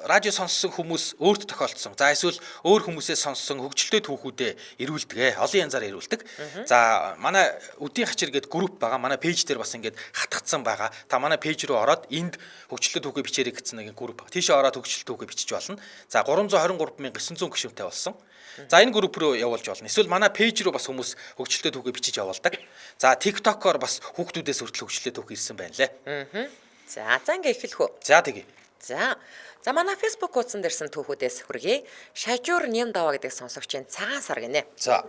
радио сонссон хүмүүс өөрт тохиолдсон. За эсвэл өөр хүмүүсээс сонссон хөгжилтэй түүхүүдэд ирүүлдэг. Олон янзаар ирүүлдэг. За манай өдийн хачир гэдэг групп байгаа. Манай пэйж дээр бас ингээд хатгацсан байгаа. Та манай пэйж рүү ороод энд хөгжилтэй түүхээ бичээрэй гэсэн нэг групп. Тийшээ ороод хөгжилтэй түүхээ бичиж болно. За 323,900 гишүүнтэй болсон. За энэ групп руу явуулж болно. Эсвэл манай пэйж рүү бас хүмүүс хөгжилтэй түүхээ бичиж явуулдаг. За TikTok-оор бас хүүхдүүдээс хүртэл хөгжилтэй түүх ирсэн байна лээ. За ингээ эхлэх үү. За тэгье. За манай Facebook хуудсан дээрсэн түүхүүдээс хүргэе. Шажуур нэм даваа гэдэг сонсогчийн цагаан сар гинэ. За.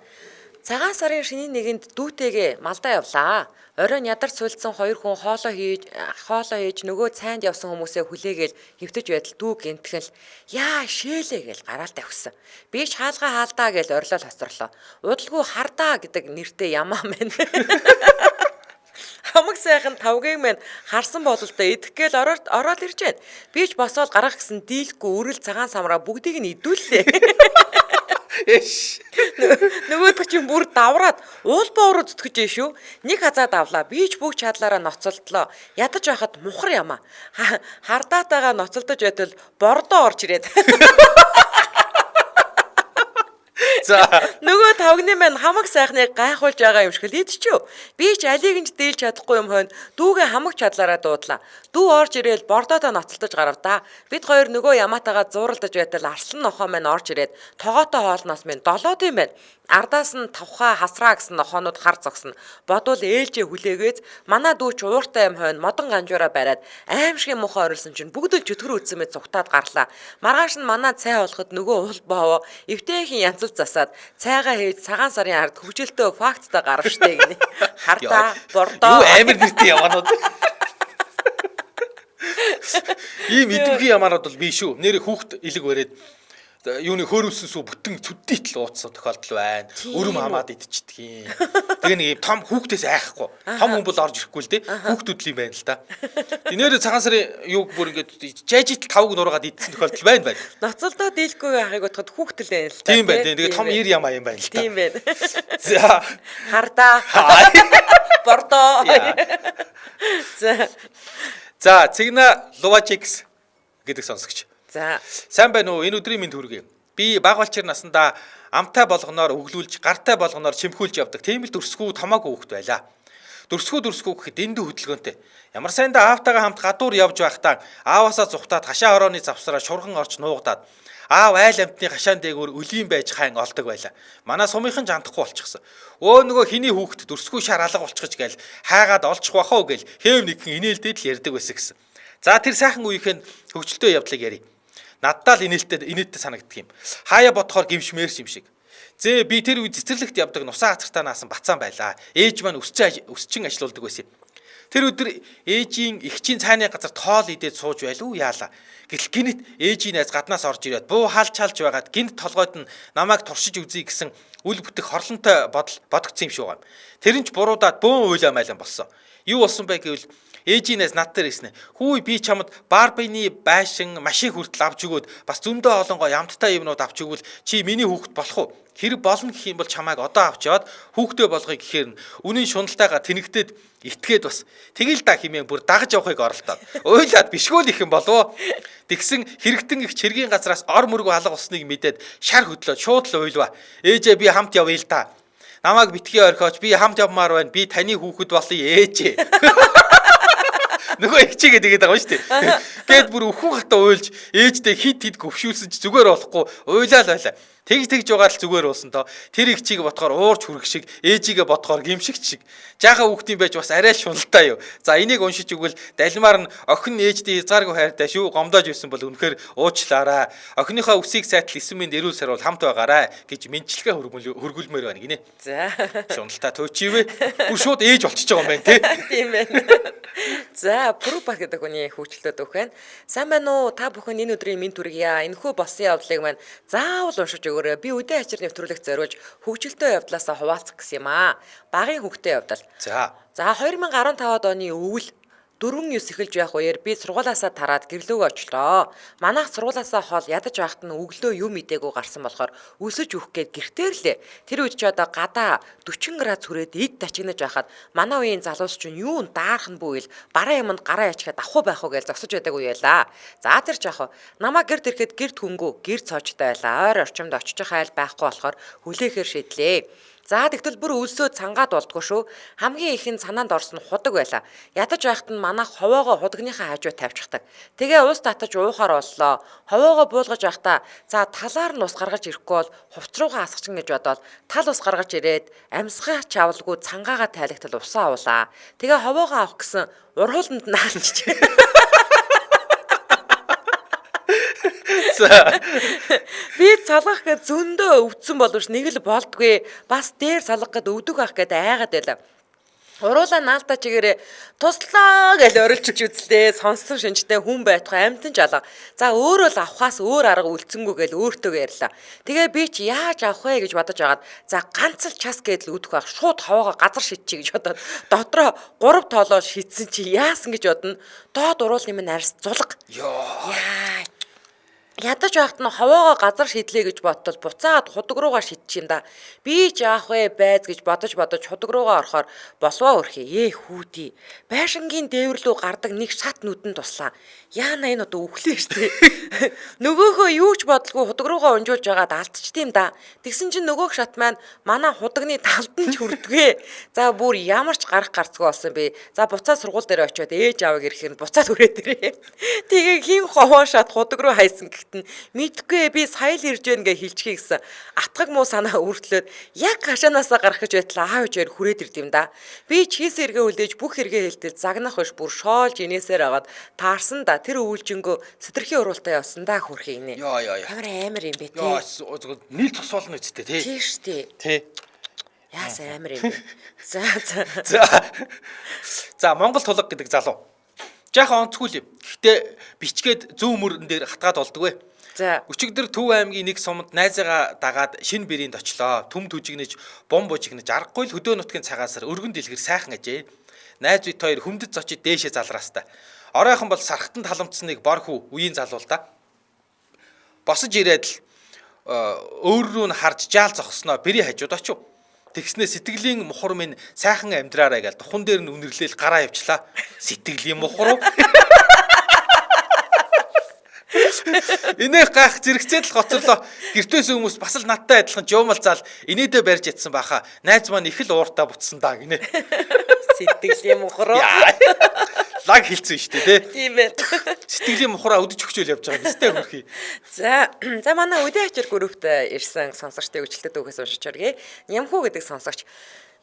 Цагаан сарын шинийн нэгэнд дүүтэйгээ малдаа явлаа. Оройн ядарч сулдсан хоёр хүн хоолоо хийж нөгөө цайнд явсан хүмүүсээ хүлээгээл хөвтөж байтал дүү гинтгэл яа шээлээ гэж гараалтай өгсөн. Би ч хаалгаа хаалдаа гэж орилол хоцорлоо. Удалгүй хардаа гэдэг нэртэй ямаа мэн. Хамаг сайхан тавгийн мэн харсан бололтой идэх гээл ороод ирж байна. Би ч босоод гарах гэсэн дийлэхгүй үрэл цагаан самраа бүгдийг нь идүүллээ. Нөгөөдгөө чинь бүр давраад уулбаа руу зүтгэж шүү. Нэг хазаад авлаа. Би ч бүгд чадлаараа ноцолдлоо. Ядаж байхад мухар ямаа. Хардаатайгаа ноцолдож байтал бордоо орж ирээд. За нөгөө тавгны мэн хамаг сайхныг гайхуулж байгаа юм шиг л идчихв. Би ч алиг нь дээлж чадахгүй юм хойно дүүгээ хамаг чадлаараа дуудлаа. Дүү орж ирээл бордоодоо ноцолдож гарав да. Бид хоёр нөгөө ямаатайгаа зууралдаж байтал арслан нохоо мэн орж ирээд тоогоотой хоолноос мэн долоод юм байна. Ардаас нь тавхаа хасраа гэсэн нохоонууд хар зогсно. Бодвол ээлжээ хүлээгээз манай дүүч ууртай юм хойно модон ганжуураа бариад аимшигын мухаа орилсон чинь бүгд л чөтгөр үтсэн мэт цугтаад гарлаа. Маргааш нь манай цай болоход нөгөө уул боовоо эвтэйхэн янзал засаад цайгаа хийж цагаан сарын ард хөвжөлтөө факттай гарав штэ гинэ. Хардаа бордоо. Юу амар нэртэй яваанууд. Ийм идэвхий ямаанууд бол би шүү. Нэр хүүхд илэг бариад юуны хөөрүүлсэн сүү бүтэн цүддийт л ууцсан тохиолдол байна. Өрөм хамаад идчихдэг юм. Тэгээ нэг том хүүхдээс айхгүй. Том хүн бол орж ирэхгүй л дээ. Хүүхдүүд л юм байна л да. Нэр цагаан сарын юуг бүр ингээд жажит 5-г нургаад идсэн тохиолдол байна. Ноцолдоо дийлгүй байхыг бодоход хүүхдэл байна л да. Тийм байна. Тэгээ том 90 ямаа юм байна л да. Тийм байна. За. Хардаа. Бордоо. За, Цэгна Луважикс гэдэг сонсогч. За. Сайн байна уу? Энэ өдрийн минь төргий. Би баг балчир насандаа амтай болгоноор өглүүлж, гартай болгоноор чимхүүлж явдаг. Тийм л дөрсгүү томоогүй хүүхэд байлаа. Дөрсгүү гэхэд дэндүү хөдөлгөөнтэй. Ямар сайндаа аавтайгаа хамт гадуур явж байхдаа ааваасаа зүхтаад хашаа хорооны завсараа шурган орж нуугдаад аав айл амтны хашаан дээгүүр өлийн байж хайн олдог байлаа. Манай сумынхан жандахгүй болчихсон. Нөгөө хиний хүүхэд дөрсгүү шар алга болчихж гээл хайгаад олчих бахаа гээл хэв нэгэн инээлдээд л ярьдаг байсан гэсэн. За тэр сайхан үеийнхэн хөгжилтэй явдлыг ярив. Наддаа л инээдтэй санагддаг юм. Хаяа бодохоор гимшмээрс юм шиг. Зээ би тэр үе цэцэрлэгт явдаг нусаа хацартаа наасан бацаан байлаа. Ээж маань өсчин ажиллаулдаг байсан юм. Тэр өдөр ээжийн ихчийн цайны газар тоол идээд сууж байлуу яалаа. Гэтэл гинт ээжийн найз гаднаас орж ирээд буу хаалж байгаад гинт толгойд нь намайг туршиж үзье гэсэн үл бүтэх хорлонтой бодогдсон юм шиг байна. Тэр нь ч буруудаад бөөн уйлаа майлан болсон. Юу болсон бэ гэвэл ээжийн найз над дээр ирсэн. Хүү би чамд Барбины байшин машин хүртэл авч өгөөд бас зөндөө олонгоо ямттай юмнууд авч өгвөл чи миний хүүхэд болох уу? Хэрэг болно гэх юм бол чамайг одоо авч яваад хүүхдээ болгоё гэхээр үнийн шуналтайгаа тэнэгтээд итгээд бас тэгэл да химээ бүр дагаж явахыг оролдоод уйлаад бишгүүл их юм болов. Тэгсэн хэрэгтэн их чиргийн газраас ор мөргөө алга усныг мэдээд шар хөдлөөд шууд л уйлваа. Ээжээ би хамт явъя л та. Намайг битгий орхиоч би хамт явмаар байна. Би таны хүүхэд болъё ээжээ. Нөгөө ихчигээ тэгээд байгаа шүү дээ. Гээд бүр өхөн хата уйлж ээжтэй хит гөвшүүлсэн ч зүгээр болохгүй уйлаа л байлаа. Тэгж байгаа л зүгээр уусан тоо. Тэр ихчийг ботхоор уурч хүрэх шиг, ээжигээ ботхоор гимшигч шиг. Жаахан хүүхдийн байж бас арай л шуналтай юу. За энийг уншиж өгвөл далимаар нь охин ээжтэй хязгааргүй хайртай шүү. Гомдоож ирсэн бол үнэхээр уучлаарай. Охиныхоо үсийг сайтал 9 минут эрүүл сарвал хамт байгаарай гэж мэдлэгээ хөргүүлмээр байна гинэ. За. Шуналтай төөчивэ. Бүр шууд ээж болчихж байгаа юм байна те. Тийм байна. За, Прупа гэдэг хүний хөвчлөлтөд өгөх байна. Сайн байна уу? Та бүхэн энэ өдрийн минь төргийа. Энэхүү болсон явдлыг маань заавал уншиж өгөөрэй. Би үдээ ачир нэвтрүүлэх зориулж хөгжилтэй явдлаасаа хуваалцах гэсэн юм аа. Багын хөгтэй явдал. За 2015 оны өвөл 4-9 эхэлж байх үеэр би сургуулаасаа тараад гэрлөөгөө очлоо. Манайх сургуулаасаа хол ядаж байхад нь өглөө юм идээгүй гарсан болохоор өсөж өгөх гээд гэртээ лээ. Тэр үед ч одоо гадаа 40 градус хүрээд ид тачигнаж байхад манай үеийн залуус чинь юу даарах нь бүвэл бараа юмд гараа ячгаад авах байх уу гэж зогсож байдаг үе байлаа. За тэр жаах намаа гэрд ирэхэд гэрд хөнгөө гэр цоочтой байлаа. Ойр орчимд очиж хайл байхгүй болохоор хүлээхээр шийдлээ. За тэгтэл бүр өлсөө цангаад болдгоо шүү. Хамгийн ихэнд санаанд орсон худаг байла. Ядаж байхад нь манайх ховоогоо худагныхаа хажуу тавьчихдаг. Тэгээ ус татаж уухаар боллоо. Ховоогоо буулгаж байхдаа за талаар нь ус гаргаж ирэхгүй бол хувц руугаа асгачин гэж бодоод тал ус гаргаж ирээд амьсгаа чавлгүй цангаагаа тайлагтал усаа авлаа. Тэгээ ховоогоо авах гэсэн ургууланд наалж. Би цалгах гэж зөндөө өвдсөн боловч нэг л болдгүй. Бас дээр цалгах гэд өвдөг ах гэд айгаад байлаа. Уруулаа наалтаа чигээрээ туслаа гэж орилчиж үзлээ. Сонссон шинжтэй хүн байтугай амтэн жалга. За өөрөө л авахаас өөр арга үлдсэнгүү гэж өөртөө ярьлаа. Тэгээ би ч яаж авах вэ гэж бодож агаад за ганц л час гэдэл үүдэх байх. Шууд хаваага газар шидчихье гэж бодоод дотроо 3 тоолоо шидсэн чи яасан гэж бодно. Доод уруулын минь арьс зулга. Яа. Ядаж байхад нь ховоогоо газар шидлээ гэж бодтол буцаад худаг руугаа шидчих юм да. Би ч яах вэ байз гэж бодож худаг руугаа орохоор болвоо өрхий. Хүүдий. Байшингийн дээвэрлүү гардаг нэг шат нүдэн туслаа. Яана энэ одоо өглөө штэ. Нөгөөхөө юу ч бодлого худаг руугаа унжуулж байгаад алдчихдээ юм да. Тэгсэн чинь нөгөөх шат маань манай худагны талд нь ч хүрдгээ. За бүр ямар ч гарах гарцгүй болсон би. За буцаад сургууль дээр очиод ээж аавыг ирэхээр буцаад хүрээд ирээ. Тэгээ хин ховоо шат худаг руу хайсан мэдгүй би сая л ирж гэнгээ хэлчихье гэсэн атгаг муу санаа үрдлөөд яг хашаанаасаа гарах гэж байтал аав ээжээр хүрээд ирд юм да. Би чийс эргээ үлдээж бүх эргээ хэлтэл загнах биш бүр шоолж инээсээр агаад таарсан да. Тэр өвлжөнгөө сэтэрхийн уралтай явсан да хөрхий инээ. Амар юм бэ тий. Нийл тус болно үсттэй тий. Тий штэ. Тий. Яас амар юм бэ. За Монгол тулга гэдэг залуу. Жаахан онцгүй юм. Гэхдээ бичгээд зүүн мөрөн дээр хатгаад болдгоо. За. Өчигдөр Төв аймгийн нэг суманд найзаагаа дагаад шинэ биринд очлоо. Төм түжигнэж, бом бужигнэж, аргагүй л хөдөө нутгийн цагаасаар өргөн дэлгэр сайхан ажээ. Найз бит хоёр хүмдэд зочид дээшээ залраастаа. Оройхон бол сархтанд халамцсныг бор хүү үеийн залуу л да. Босож ирээд л өөр рүү нь харж жаал зогсноо бэрий хажууд очив. Тэгснээ сэтгэлийн мухар минь сайхан амьдраарай гэж духан дээр нь үнэрлээл гараа явчлаа. Сэтгэлийн мухар уу? Инех гах зэрэгцээд л гоцорлоо. Гэртээс хүмүүс бас л надтай адилхан жуумал зал инээдээ барьж ятсан баха. Найз маань их л ууртаа бутсан даа гинэ. Сэтгэлийн мухар уу? Лаг хэлсэн шүү дээ тий. Тийм ээ. Сэтгэлийн мухараа өдөж өгчөөл явж байгаа юм сте хөрхий. За манай үдээ ачаар групт ирсэн сонсогчтой өчлөлтөд үгээс уншиж оргий. Нямхүү гэдэг сонсогч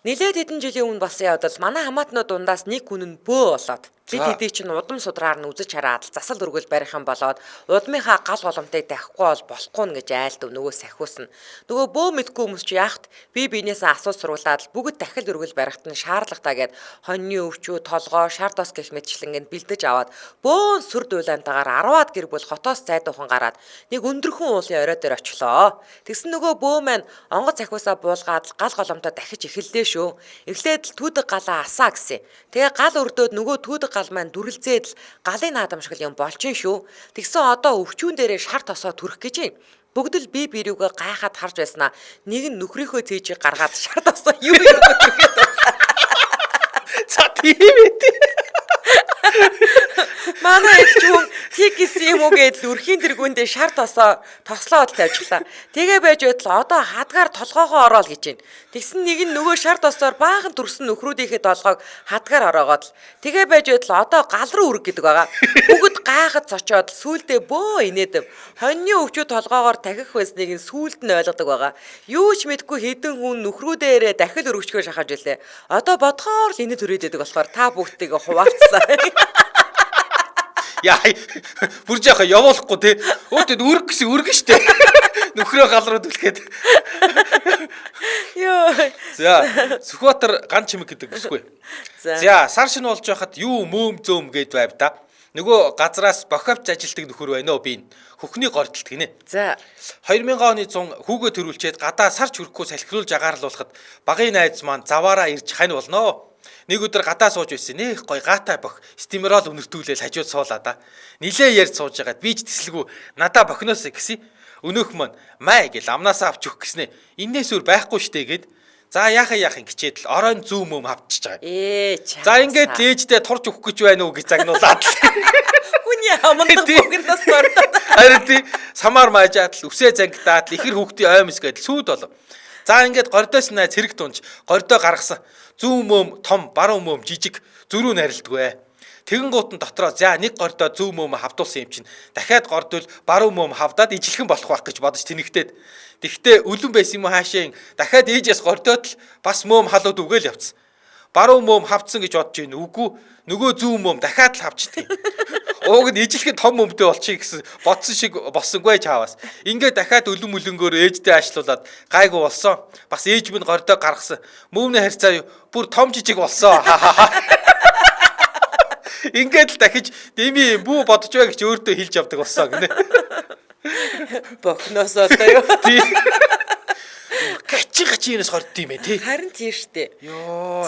нилээд хэдэн жилийн өмнө болсон явдал манай хамаатнууд дундаас нэг хүн нь бөө болоод бид хэдий чинь удам судраар нь үзэж хараад засал өргөл барих юм болоод удмынхаа гал голомтыг дахихгүй бол болохгүй нь гэж айлдав нөгөө сахиусна. Нөгөө бөө мэдгүй хүмүүс чи яахт би биенээсээ асууж сургуулаад бүгд дахил өргөл барихт нь шаардлагатаа гэд хоньны өвчүү толгоо шар тос гэх мэтчлэнгэнд бэлдэж аваад бөөн сүр дуулаантайгаар 10-аад гэр бүл хотоос зайдуухан гараад нэг өндөрхөн уулын орой дээр очлоо. Тэгсэн нөгөө бөө маань онгоц сахиусаа буулгаад гал голомтоо дахиж эхэллээ шүү. Эхлээд л түүдэг галаа асаа гэсэн. Тэгээ гал өрдөөд нөгөө түүдэг гал маань дүрлзээд л галын наадамшгал юм болчин шүү. Тэгсэн одоо өвчүүн дээрээ шар тосоо түрэх гэж юм. Бүгд л би бирүүгээ гайхаад харж байснаа нэг нь нөхрийнхөө цээжийг гаргаад шар тосоо юу түргээд байна. За тийм ээ. Манай ичүүн тийг гэсэн юм уу гэдэл үрхийн тэргүүндээ шар тослоод тавьчихлаа. Тэгээ байж байтал одоо хадгаар толгоогоо ороол гэж байна. Тэгсэн нэг нь нөгөө шар тосоор баахан төрсөн нөхрүүдийнхээ толгойг хадгаар ороогоод л тэгээ байж байтал одоо гал руу үрг гэдэг байгаа. Бүгд гайхад цочоод сүулдэ бөө инээдэв. Хоньны өвчөө толгоогоор тахих байсныг нь сүулд нь ойлгодог байгаа. Юу ч мэдгүй хэдэн хүн нөхрүүдээрээ дахил өргөчгөө шахаж илээ. Одоо бодхоор л инээ төрөөд байдаг болохоор та бүгдийг хуваалцлаа. Яа, бүр жааха явуулахгүй те. Өөдөд үрг гэсэн үргэн штэ. Нөхрөө гал руу түлхээд. Йоо. За, Сүхбаатар ган чимэг гэдэг үсгүй. За, сар шин болж байхад юу мөөм зөөм гээд байв да. Нөгөө газраас боховч ажилтдаг нөхөр байна уу би. Хөхний гордолт гинэ. За. 2000 оны 100 хүүгээ төрүүлчихэд гадаа сарч хөрөхгүй салхируулж агаарл болоход багын найз маань заваараа ирж хань болно. Нэг өдөр гадаа сууж байсан. Нэх гой гаатай бох. Стимерол өнөртүүлэл хажууд суулаа да. Нилээ ярьж сууж байгаад би ч тэслэгүү надаа бохноос гэсэн. Өнөөх маань май гэл амнаасаа авч өгөх гэснэ. Иннээс өөр байхгүй штэ гэд. За яахын гिचээд л оройн зүүм мөм авчиж байгаа. Чаа. За ингээд л ээждээ турж өгөх гэж байна уу гэж загнуулаад л. Хүний амандах бүгднээс дуртаад. Харин тий самар маажаад л үсээ зангидаад л ихэр хүүхдийн оймс гэдэл сүйд болов. За ингээд гордоос найз хэрэг тунж гордоо гаргасан. Зүүн мөм том, баруун мөм жижиг зөрүү нарилдгүй. Тэгэн гутан дотроо за нэг гордоо зүүн мөм хавдуулсан юм чинь дахиад гордвол баруун мөм хавдаад ижилхэн болох байх гэж бодож тэнэгтээд. Тэгтээ өлөн байсан юм хаашаа дахиад ээжээс гордоод л бас мөм халууд үгээл явцсан. Баруун мөм хавцсан гэж бодож байна. Үгүй нөгөө зүүн мөм дахиад л хавчдаг. Ууг нь ижилхэн том мөмтэй болчих гэсэн бодсон шиг болсонгүй чаавас. Ингээд дахиад өлөн мөлөнгөөр ээждээ ашлуулад гайгүй болсон. Бас ээж минь гордоо гаргасан. Мөвний харьцаа бүр том жижиг болсон. Ингээд л дахиж деми бүү бодож бай гэж өөртөө хэлж явдаг болсон гинэ. Бохноос одоо юу? Гачинээс гордд юм ээ тий. Харин тийм штэ. Йоо.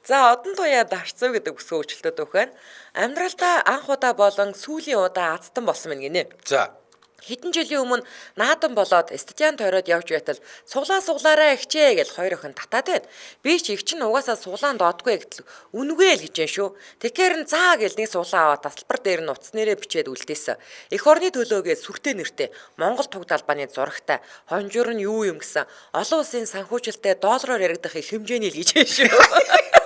За одон туяа дарцуу гэдэг үсгийн үйлчлэлүүд өгөхөн амьдралдаа анх удаа болон сүүлийн удаа азтан болсон мэн гинэ. За. Хэдэн жилийн өмнө наадан болоод стадион тойроод явж байтал суглаараа ихчээ гэж хоёр охин татаад байна. Би ч их чинь угаасаа суглаан доодгүй гэтэл үнэгүй л гэж байна шүү. Тэгэхээр заа гэл нэг суглаа аваад тасалбар дээр нь утас нэрээ бичээд үлдээсэн. Эх орны төлөөгээ сүртэй нэртэй Монгол туг далбааны зурагтай хонжуур нь юу юм гэсэн олон улсын санхүүжилттэй доллараар яригдах их хэмжээний л гэж байна шүү.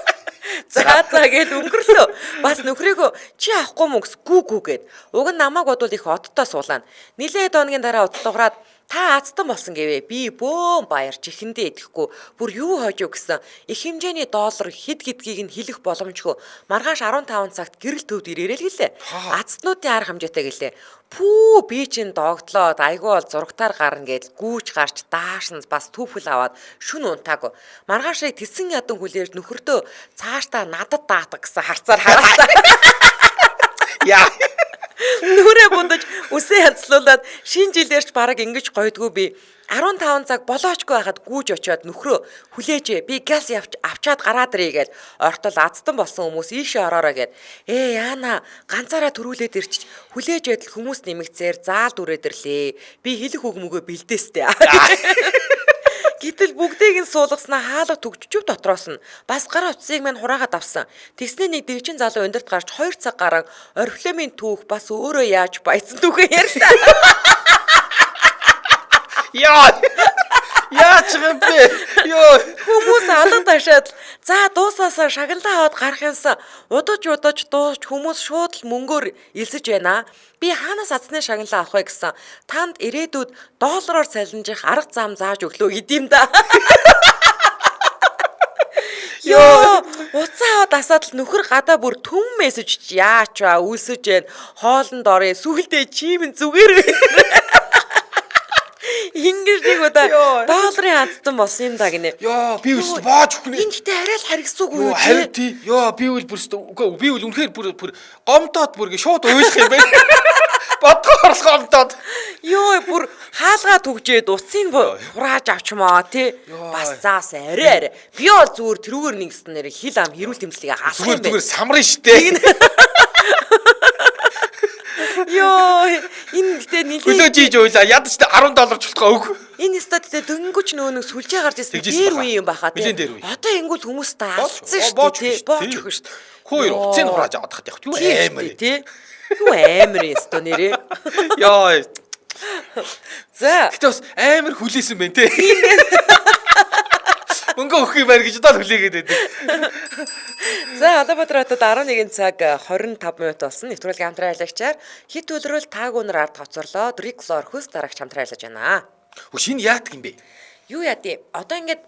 За гэж өнгөрлөө. Бас нөхрийгөө чи авахгүй мө гэс гүү гэд. Уг нь намайг бодвол их одтой суулаа. Нилээд өдрийн дараа уцлуугаад та азтан болсон гэвэ. Би бөөм баярч ихэндээ идэхгүй. Бүр юу хойж өгсөн. Их хэмжээний доллар хэд гэдгийг нь хэлэх боломжгүй. Маргааш 15 цагт гэрэл төвд ирээрэй л гэлээ. Азтнуудын арга хамжаатай гэлээ. Пүү би чинь догтлоод айгүй бол зурагтаар гарна гэдэл гүүж гарч даашнс бас түүхэл аваад шүн унтаагүй. Маргаашыг тэсэн ядан хүлээж нөхөртөө цаашдаа надад даатаг гэсэн харцаар хараасаа. Яа. Нүрээ бундаж үсээ янзлуулаад шинэ жилээрч бараг ингэж гойдгүй би 15 цаг болоочгүй байхад гүүж очиод нөхрөө хүлээжээ би газ авчаад гараад ирээ гэд ортол азтан болсон хүмүүс ийшээ ороорой гэд яана ганцаараа төрүүлээд ирчих хүлээж идэл хүмүүс нэмэгцээр заал дүрээд ирлээ би хэлэх үг мөгөө бэлдээстэй гэтэл бүгдийг нь суулгаснаа хаалга төгжчөв дотроос нь бас гар утсыг мань хураагаад авсан. Тэгснээ нэг дэгжин залуу өндөрт гарч 2 цаг гараг орфлемийн түүх бас өөрөө яаж баяцсан түүхээ ярьлаа. Яа. Яач юм бэ? Йоо. Хүмүүс алга ташаад за дуусаасаа шагналаа аваад гарах юмсан. Удаж дууч хүмүүс шууд л мөнгөөр элсэж байна. Би хаанаас азны шагналаа авах вэ гэсэн. Танд ирээдүйд доллараар салинжих арга зам зааж өглөө гэдэм да. Йоо, уцаа дасаад л нөхөр гадаа бүр түн мессеж яач ба үлсэж байна. Хоолнд орё. Сүулдэ чимэн зүгээр. Ингэж нэг удаа долларын азтан болсон юм да гинэ. Йоо, би өстө боож өгнө. Энд ихтэй арай л харгисуугүй юу? Харин тий. Йоо, би үл бүрстэ. Үгүй би үл үнэхээр бүр гомдоод бүр шууд уйлах юм байна. Бодгоор гомдоод. Йоо, бүр хаалгаа түгжээд уцын хурааж авчмаа тий. Бас заас арай. Би бол зүгээр тэрүүгээр нэгсэн нэр хил ам хэрүүл тэмцлигээ хаалах юм байна. Зүгээр самрын штэ. Йоо, энэ гэдэг нэлээд хөлөө жийж уйлаа. Ядч $10 чултгаа өг. Энэ стадид дөнгөж нөгөө нэг сүлжээ гарч ирсэн дээр үе юм баха тий. Одоо ингүүл хүмүүс та алдсан шүү дээ тий. Боож өгнө шүү дээ. Хөөе, уцын хурааж аваад хат яг. Юу амар тий. Юу амар ёстой нэрээ. Йоо. За. Гэтэ бас амар хүлээсэн байна тий. Мөнгө өгөх юм байна гэж удаа хүлээгээд байдаг. За Улаанбаатар хотод 11 цаг 25 минут болсон. Нэвтрүүлгийн хамтран аялагчаар хит төлрөөл таагуунаар ард хоцорлоо. Дриклор хөс дарагч хамтран аярлаж байна. Шинэ яадаг юм бэ? Юу яадیں۔ Одоо ингээд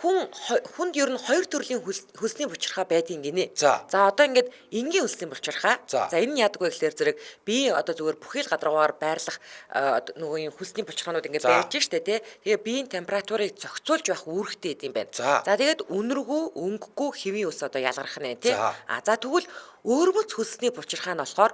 хүнд ер нь хоёр төрлийн хөлсний бочирхаа байдгийн гинэ. За одоо ингээд энгийн хөлсний бочирхаа. За энэ нь яадаг вэ гэхээр зэрэг би одоо зүгээр бүхэл гадаргуугаар байрлах нөгөө юм хөлсний бочирхаанууд ингээд байж штэ тий. Тэгээ биеийн температурыг зохицуулж явах үүрэгтэй юм байна. За тэгээд үнэргүй, өнгөгүй хэвийн ус одоо ялгарх нь тий. За тэгвэл Өөрмөц хөлсний бучирхаа нь болохоор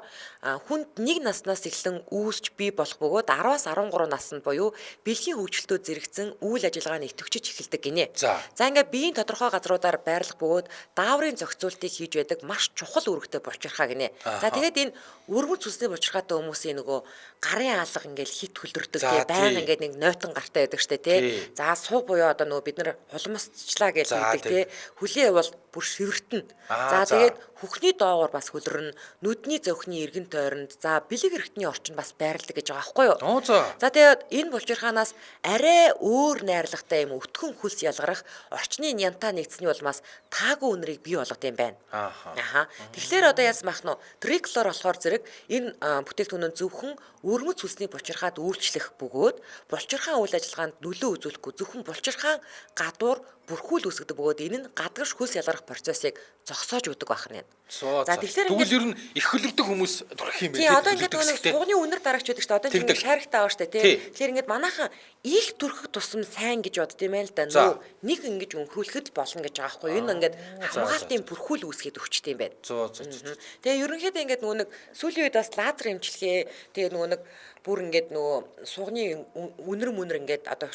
хүнд 1 наснаас эхлэн үүсч бий болох бөгөөд 10-аас 13 наснд буюу бэлгийн хөгжилтөд зэрэгцэн үйл ажиллагааны идэвхжиж эхэлдэг гинэ. За ингээд биеийн тодорхой газруудаар байрлах бөгөөд дааврын зохицуултыг хийж байдаг маш чухал үүрэгтэй бучирхаа гинэ. За тэгээд энэ өрмөц хөлсний бучирхаатай хүмүүсийн нөгөө гарын алга ингээд хит хөлдөрдөг тий байнга ингээд нэг нойтон гартай байдаг штэ тий. За суу буюу одоо нөгөө бид нар хулмасчлаа гэж хэлдэг тий. Хүлийн явал бүр шивэртэн. За тэгээд хөхний доогоор бас хөлрөн, нүдний зөхний эргэн тойронд, за бэлэг эрхтний орчинд бас байрладаг гэж байгаа байхгүй юу? За тэгээд энэ булчирхаанаас арай өөр найрлагатай юм өтгөн хөлс ялгарах орчны нянтаа нэгдсэний улмаас таагүй үнэрийг бий болгох юм байна. Тэгэхээр одоо яасан бах нь триклор болохоор зэрэг энэ бүтээгдэхүүнөө зөвхөн өрмөц хөлсний булчирхаад үйлчлэх бөгөөд булчирхаан үйл ажиллагаанд нөлөө үзүүлэхгүй зөвхөн булчирхаан гадуур бүрхүүл үүсгдэг бөгөөд энэ нь гадагш хөлс ялгарах процессыг зогсоож өгдөг байх нь. За тэгэхээр тэгвэл ер нь их хөлөгдөх хүмүүс төрөх юм байна. Тий одоо ингээд нэг суугны үнэр дараагч байдаг шүү дээ. Одоо ингээд шаригтай байгаа шүү дээ тий. Тэгэхээр ингээд манайхан их төрхөх тусам сайн гэж бодд юм байна л да. Нөө нэг ингэж өнхрүүлэхэд болно гэж байгаа байхгүй юу? Энэ ингээд хамгаалтын бүрхүүл үүсгээд өгчтэй юм байна. Тэгээ ерөнхийдөө ингээд нөгөө нэг сүүлийн үед бас лазер эмчилгээ тэгээ нөгөө нэг бүр ингээд нөгөө суугны үнэр ингээд одоо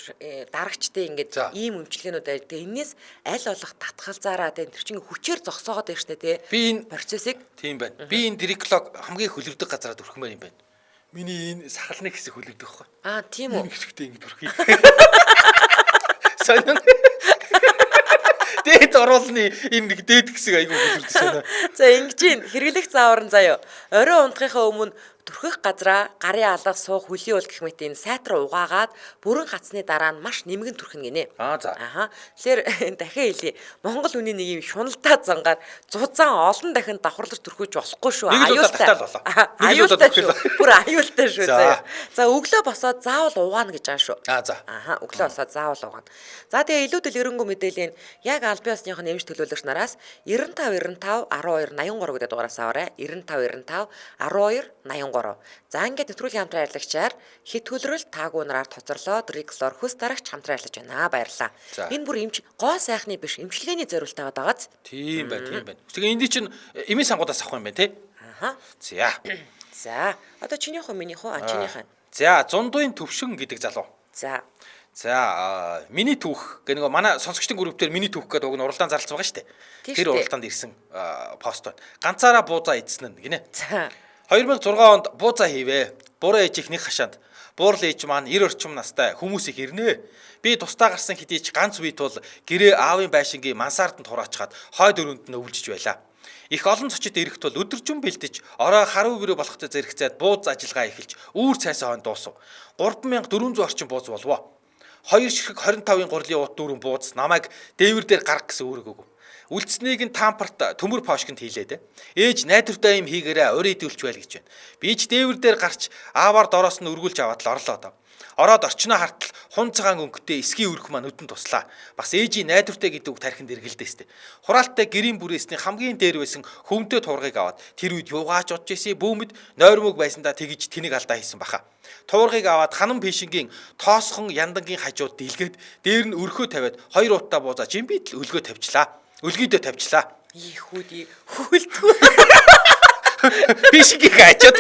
дарагчтай ингээд ийм эмчилгээнүүд байл. Тэгээ энэс аль болох татгалзаараа тэр чинь хүчээр зогсоогоод байна штэ тий. Би энэ процессыг тийм байна. Би энэ директолог хамгийн хөлөвдөг газараа төрхмээр юм байна. Миний энэ сахалны хэсэг хөлөвдөг байхгүй. Тийм үү. Энэ хэсэгтээ ингэ төрхий. Сонин. Дээд оруулны энэ нэг дээд хэсэг айгүй хөлөвдөж байна. За ингэж хэрэглэх заавар нь заяа. Орой унтахынхаа өмнө төрхөх газраа гарын алга суух хөлийн уул гэх мэт энэ сайтар угаагаад бүрэн гацсны дараа нь маш нэмгэн түрхэн гинэ. Тэгэхээр дахиад хэлье. Монгол хүний нэг юм шуналтай зангаар зузаан олон дахин давхарлаж төрхөж болохгүй шүү. Аюултай шүү. Бүр аюултай шүү заяа. За өглөө босоод заавал угаана гэж байгаа шүү. Өглөө босоод заавал угаана. За тэгээ илүү дэлгэрэнгүй мэдээлэл яг аль бие усных нэмж төлөөлөгч нараас 95 92 83 гэдэг дугаараас аваарай. 95 92 83. За ингээд нэвтрүүлгийн хамтран ажиллагчаар хит хөлрөл таагүй нараар тоцорлоо триклор хөс дарагч хамтран ажиллаж байна. Баярлалаа. Энэ бүр эмч гоо сайхны биш эмчилгээний зорилттой байгааз. Тийм байна. Тэгээ энд чинь эмийн сангуудаас авах юм байна тий. За одоо чинийх уу минийх уу чинийх нь. За зундуйн төвшин гэдэг залуу. За миний түүх гэх нэг манай сонсогчдын групп дээр миний түүх гэдэг уг нь уралдаан зарласан байгаа шүү дээ. Тэр уралдаанд ирсэн пост байна. Ганцаараа буузаа эзэн нь гинэ. 2006 онд буузаа хийвэ. Буруу ээжих нэг хашаанд. Буурал ээж маань 90 орчим настай хүмүүс их ирнэ. Би тусдаа гарсан хэдий ч ганц үе тул гэрээ аавын байшингийн мансаарданд хураачаад хойд өрөөнд нь өвлжиж байла. Их олон зочид ирэх тул өдөржин бэлдэж орой харуу гэрээ болохтой зэрэгцээд бууз ажиллагаа эхэлж үүр цайсан хойно дуусав. 3400 орчим бууз болвоо. 2 ширхэг 25-ын гурлын ут дүүрэн бууз намайг дээвэр дээр гарах гэсэн үүрэг өгөв. Үлдснийг нь тампарт төмөр пошкинд хийлээд ээж найдвартай юм хийгээрээ урий дүүлч байл гэж байна. Би ч дээвэр дээр гарч ааваар дороос нь өргүүлж аваад л орлоо доо. Ороод орчноо хартал хун цагаан өнгөтэй эсгийн өрх маань нүдэн туслаа. Бас ээжийн найдвартай гэдэг үг тархинд эргэлдээстэй. Хураалттай гэрийн бүрээсний хамгийн дээр байсан хөвмтэй туургыг аваад тэр үед юугаач удаж исэн бөөмөд нойрмог байсандаа тэгж тэнэг алдаа хийсэн баха. Туургыг аваад ханан пешингийн тоосхон яндангийн хажууд дийлгээд дээр нь өрхөө тавиад 2 удаа буузаа жимбит л өлгөө тавьчлаа. Өлгийдөө тавьчлаа. Ийхүүдий хүлдгүй. Пешингийг ачаад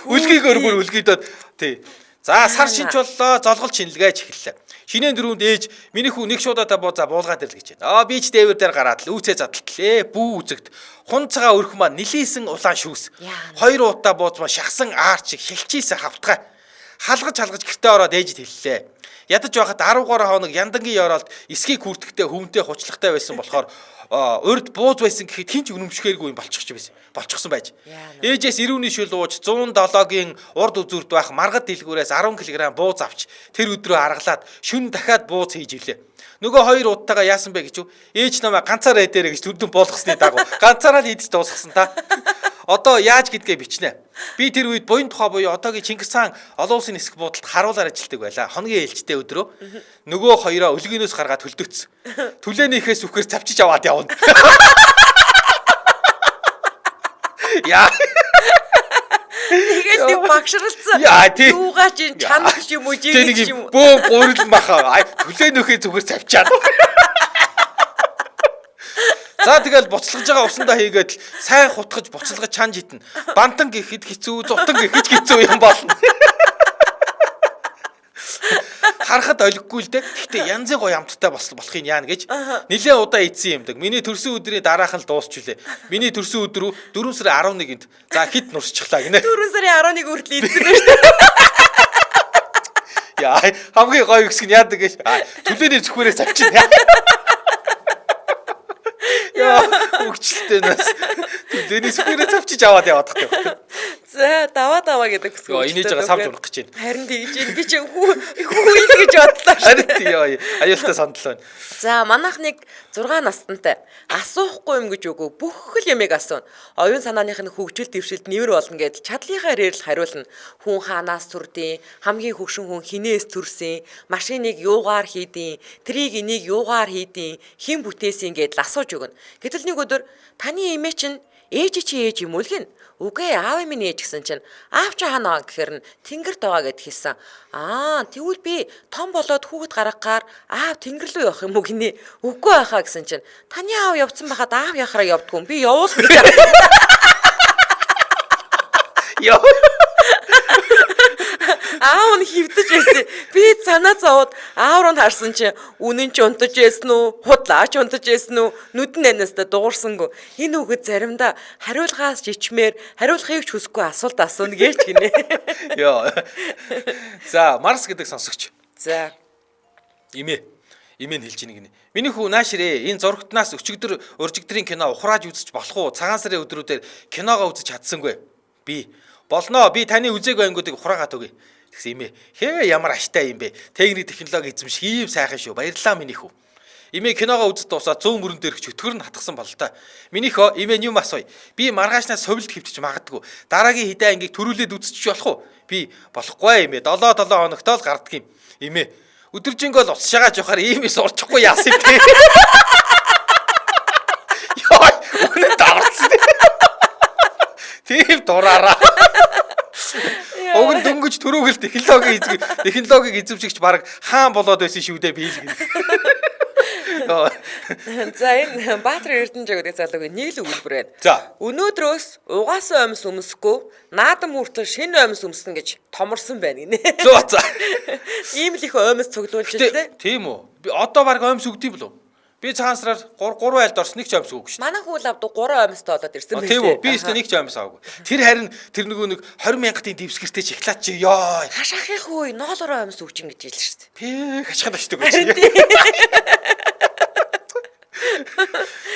өлгийг өргөр өлгийдөө тий. За сар шинж боллоо, золгол шинэлгээж эхэллээ. Шинийн дөрөнд ээж миний хүү нэг шуудаатаа буузаа буулгаад ирэл гэж байна. Би ч дээвэр дээр гараад л үүцээ задлтлээ. Бүү үзэгт хун цагаа өрх маань нилээсэн улаан шүүс. 2 удаа бууз маань шахсан аарч хэлчээсээ хавтгай. Халгаж гэртээ ороод ээжид хэллээ. Ядаж байхад 10 гаруй хоног яндангийн ёроолд эсгийг хүртэхдээ хүмтэй хуцлагтай байсан болохоор урд бууз байсан гэхэд хинч үнэмшгээргүй юм болчихсон байж. Ээжээс 90-ний шил ууж 107-гийн урд үзүүрд байх маргад дэлгүүрээс 10 кг бууз авч тэр өдрөө аргалаад шүн дахиад бууз хийж ивлээ. Нөгөө 2 удаагаа яасан бэ гэж юу? Ээж намайг ганцаараа эдэрэ гэж төрдөн болгосны дагуу ганцаараа л идэж дуусгасан та. Одоо яаж гэдгээ бичнэ. Би тэр үед буян тухай буюу одоогийн Чингис хаан олон улсын нисэх буудалд харуулаар ажилтдаг байлаа. Хоногийн ээлжтэй өдрөө нөгөө хоёроо өлгөөнөөс гаргаад төлдөөцсөн. Түлээнийхээс үхээс цавчиж аваад явна. Яа. Тэгэл нэг багшралцсан. Юугаач энэ чанах юм уу жиг юм уу? Бөө гурил маха. Түлээнийхээ зүгээр цавчаад. За тэгэл буцалгаж байгаа усандаа хийгээд сайн хутгаж буцалгаж чанж итэн. Бантан гэхэд хэцүү, зутан гэхэд хэцүү юм болно. Харахад олиггүй л дээ. Гэхдээ янзын гоё амттай болохыг яана гэж нэлээд удаа ийдсэн юмдаг. Миний төрсөн өдрийн дараах нь дуусчлээ. Миний төрсөн өдөр 4 сарын 11-нд за хит нурсчихлаа гинэ. 4 сарын 11 хүртэл ийдсэн байж та. Яа, хамгийн гоё хэсэг нь яадаг гэж. Төлөөний зүхвэрээс авчихна. Яа, өгчлөлтэй нас. Төлөөний зүхвэрээс авчиж аваад яваад тахтай. За даваа гэдэг хэсэг. Йоо, инээж байгаа савж унах гэж байна. Харин тэгж байна. Би чи хүүл гэж бодлоо шүү. Харин тий яа, аюултай сандлаа. За манайх нэг 6 настантай асуухгүй юм гэж үгүй бүх л ямиг асууна. Оюун санааных нь хөгжил дэвшилд нэвэр болно гэд чадлынхаа ирэл хариулна. Хүн хаанаас төрдیں, хамгийн хөгшин хүн хинээс төрсөн, машиныг юугаар хийдیں, трийг энийг юугаар хийдیں, хэн бүтээсэн гэд асууж өгнө. Гэтэл нэг өдөр таны эмээ чинь ээж чи ээж юм уу гин? Үгүй аав минь ээж гэсэн чинь аав чи хаана гэхээр нь тэнгэрт байгаа гэд хэлсэн. Тэгвэл би том болоод хүүхэд гаргахаар аав тэнгэр рүү явах юм уу гинэ? Үгүй байхаа гэсэн чинь таны аав явцсан байхад аав яхаараа явдгүй юм. Би явуул гэж. Яа. Аав нь хөвдөж байсан. Би санаа зовоод аав руу харсан чинь үнэн ч унтаж байсан уу? Худлаач унтаж байсан уу? Нүдэн нанастаа дуурсангүй. Энэ хүүхэд заримдаа хариулгаас жичмээр хариулахыг ч хүсэхгүй асуулт асууна гэж гинэ. Яа. За, Марс гэдэг сонсогч. За. Имээ нь хэлж ийн гинэ. Миний хүү наашрээ энэ зургтнаас өчигдөр уржигдрийн кино ухрааж үзэж болох уу? Цагаан сарын өдрүүдээр киногоо үзэж чадсангүй. Би болно. Би таны үзээгүй ангиудыг ухраагаад өгье. Тэгсэн имээ. Хээ ямар аштай юм бэ? Техник технологи эзэмших ийм сайхан шүү. Баярлалаа миний хүү. Имээ киногоо үзэж дуусаад 100 мөрөн дээрх чөтгөр нь хатгсан бол та. Минийхөө имээ юм асууя. Би маргаашнаас совилт хөвтөж магадгүй. Дараагийн хэдэн ангийг төрүүлээд үзчих болох уу? Би болохгүй имээ. 7 хоногтоо л гарддаг юм. Имээ. Өдөржингөө л ус шагааж явахаар ийм эс урчихгүй яасан юм те. Яа, үнэ даварсан. Тийм дураараа. Уг нь дөнгөж төрөөгөл технологиг эзэмшигч баг хаан болоод байсан шүү дээ би л гэнэ. За энэ Баатар Эрдэнэжиг гэдэг залуугийн нэг л өгүүлбэр байна. За. Өнөөдрөөс угаасан өмс өмсөхгүй, наадам хүртэл шинэ өмс өмснө гэж томорсон байна гинэ. За. Ийм л их өмс цуглуулж байна. Тийм үү. Би одоо баг өмс өгдөг болов. Би цагаан сараар 3 айлд орсон нэг ч өмс өгөхгүй шүү. Манай хүүл авдаг 3 өмстэй болоод ирсэн байх. Тийм үү. Би өөртөө нэг ч өмс аваагүй. Тэр харин тэр нөгөө нэг 20 мянгатын дэвсгэртэй чехлаач чи ёо. Хашаахын хүү ноолороо өмс өгчин гэж хэлсэн шүү дээ. Би хашхад очдөг байж.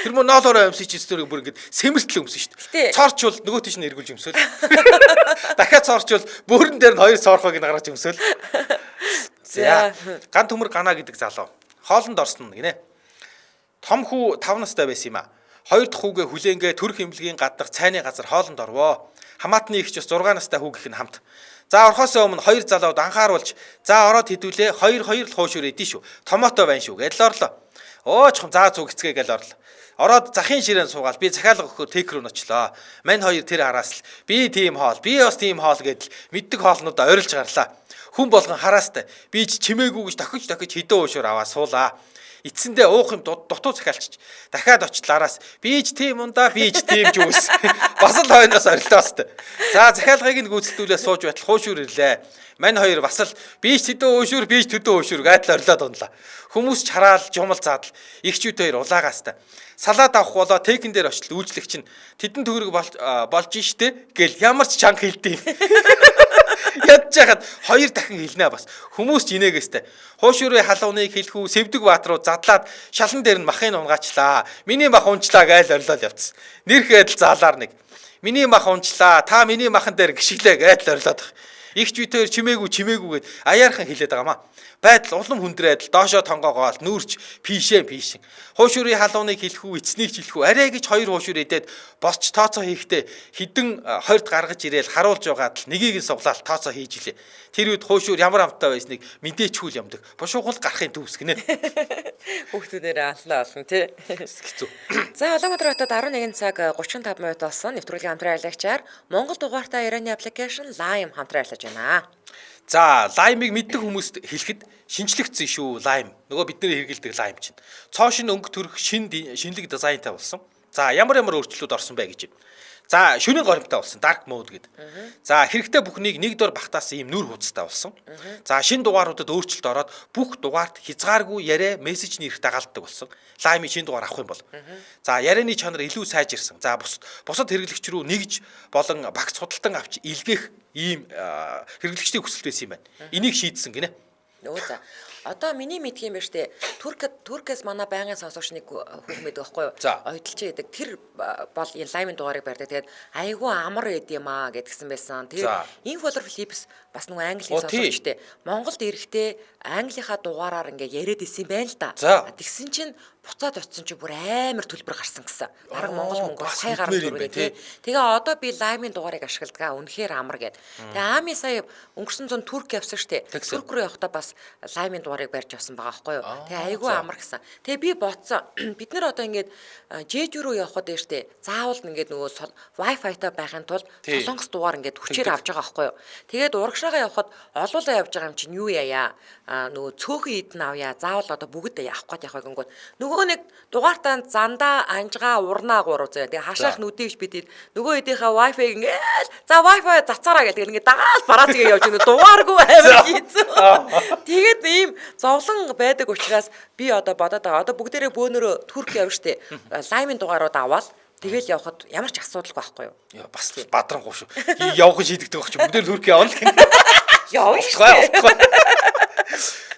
Тэр мөн ноолороо өмсөж чистэр бүр ингэж сэмэртэл өмсөн шүү дээ. Цорчвол нөгөө тийш нь эргүүлж өмсөөл. Дахиад цорчвол бөөрөн дээр нь 2 цорхог нь гаргаж өмсөөл. За. Ган төмөр ганаа гэдэг залуу. Хоолнд орсон гинэ. Том хүү 5 настай байсан юм а. 2 дахь хүүгээ хүлээнгээ төрх эмнэлгийн гадах цайны газар хоолнд орвоо. Хамаатны ихч бас 6 настай хүүгийнх нь хамт. За орхосоо өмнө 2 залууд анхааруулж за ороод хідүүлээ 2 л хуушур эдэн шүү. Томото байна шүү гэдэл орлоо. Оочхон за зүг эцгээ гэл орлоо. Ороод захын ширээн суугаал би захиалга өгөхөөр тек рүү ночлоо. Мань хоёр тэр араас л би тийм хоол, би бас тийм хоол гэдэл мэддэг хоолнуудаа орилж гарлаа. Хүн болгон хараастай. Би ч чимээгүй гэж дохиж хідэн уушур аваа суулаа. Эцсэндээ уух юм дутуу захиалчиж дахиад очлаараас би ч тийм ундаа би ч тийм жүүс бас л хойноос орилдоостой. За захиалгыг нь гүйцэтгүүлээ сууж байтал хуушур ирлээ. Мань хоёр бас л би ч тэдэн уушур би ч тэдэн уушур гэдэл орилоод унлаа. Хүмүүс ч хараал жумал заадал ихчүүд хоёр улаагаас та салаад авах болоо текэн дээр очил үйлчлэгч нь тэдэн төгрөг болж штэ гэл ямар ч чанга хэлдэв. Ядж хахад 2 дахин хэлнэ бас. Хүмүүс ч инээгээстэй. Хуушурын халууныг хэлэхүү Сэвдэг Баатруу задлаад шалан дээр нь махын унгаачлаа. Миний мах унчлаа гээл орилол явцсан. Нэрх адил заалаар нэг. Миний мах унчлаа. Та миний махан дээр гიშглээ гээл орилоод. Их чүйтээр чимээгүй гэд аяархан хэлээд байгаамаа. Байдал улам хүндрээ адил доошоо тонгоогоол нүүрч пишэн. Хуушурын халууныг хэлэхүү эцнийг ч хэлэхүү арай гэж 2 хуушур идээд босч тооцоо хийхдээ хідэн 20-д гаргаж ирээл харуулж байгаад л нэгийг нь суглаад тооцоо хийж илээ. Тэр үед хуушур ямар амттай байсныг мэдээчгүй юмдаг. Бошуугал гарахын төвс гинэ. Хүүхдүүдээр аллаа олно тий. Хэцүү. За Улаанбаатар хотод 11 цаг 35 минут болсон нэвтрүүлгийн хамтран аялагчаар Монгол дугаартай Ираны аппликейшн Lime хамтран ажиллаж байна. За, лаймыг мэддэг хүмүүст хэлэхэд шинжлэгдсэн шүү лайм. Нөгөө бидний хэрэгэлдэг лайм чинь. Цоошин өнгө төрх шинэлэг дизайнтай болсон. За, ямар өөрчлөлтүүд орсон бэ гэж. За, шөнийн горимтай болсон dark mode гэдэг. За, хэрэгтэй бүхнийг нэг дор багтаасан ийм нүр хуудастай болсон. За, шинэ дугааруудад өөрчлөлт ороод бүх дугаарт хязгааргүй яриа мессежний эрх дагалддаг болсон. Лаймын шинэ дугаар авах юм бол. За, ярианы чанар илүү сайжирсан. За, бусад хэрэглэгч рүү нэгж болон багц худалдан авч илгээх ийм хэрэглэгчдийн хүсэлт байсан юм байна. Энийг шийдсэн гинэ. Өө за. Одоо миний мэдх юм байна штэ. Туркээс манай байнгын сонсогч нэг хүүхэн байдаг байхгүй юу? Ойдолч гэдэг. Тэр бол энэ лаймын дугаарыг барьдаг. Тэгээд айгүй амар байд юм аа гэдгсэн байсан. Тэгээд Infoler Philips бас нэг английн сонсогчтэй. Монголд ирэхдээ английнхаа дугаараар ингээ яриад исэн юм байна л да. Тэгсэн чинь буцаад очсон чи бүр амар төлбөр гарсан гэсэн. Бараг Монгол сая гаруй төгрөг тий. Тэгээ одоо би лаймын дугаарыг ашигладаг. Үнэхээр амар гэд. Тэгээ Ами сая өнгөрсөн зун Турк явсан штэ. Турк руу явахдаа бас лаймын дугаарыг барьж авсан байгаа байхгүй юу. Тэгээ айгүй амар гэсэн. Тэгээ би бодсон. Бид нэр одоо ингээд Jeju руу явхад байна штэ. Заавал ингээд нөгөө Wi-Fi-тай байхын тулд Солонгос дугаар ингээд хүчээр авч байгаа байхгүй юу. Тэгээд урагшаага явхад олуулаа явж байгаа юм чинь юу яая? Нөгөө цөөхөн идэн авъя. Заавал одоо бүгд явах гээд явах гингүүд. Нөгөө нэг дугаартаа зандаа анжгаа урнаа гурав заяа. Тэгээ хашаах нүдийгч бид нөгөө хэдийнхээ Wi-Fi ингээд за Wi-Fi зацаараа гэдэг ингээд дагаал бараа згээ явж байгаа дугааргүй амар хийцэн. Тэгээд ийм зовлон байдаг учраас би одоо бодоод байгаа. Одоо бүгдээрээ бөөнөрөө Турк явна штэ. Лаймын дугаарууд аваад тэгэл явхад ямар ч асуудалгүй байхгүй юу? Яа бас бадрангуй шүү. Явах шийдэгдэг байх чи бүгдээр Турк явна л. Явна шүү.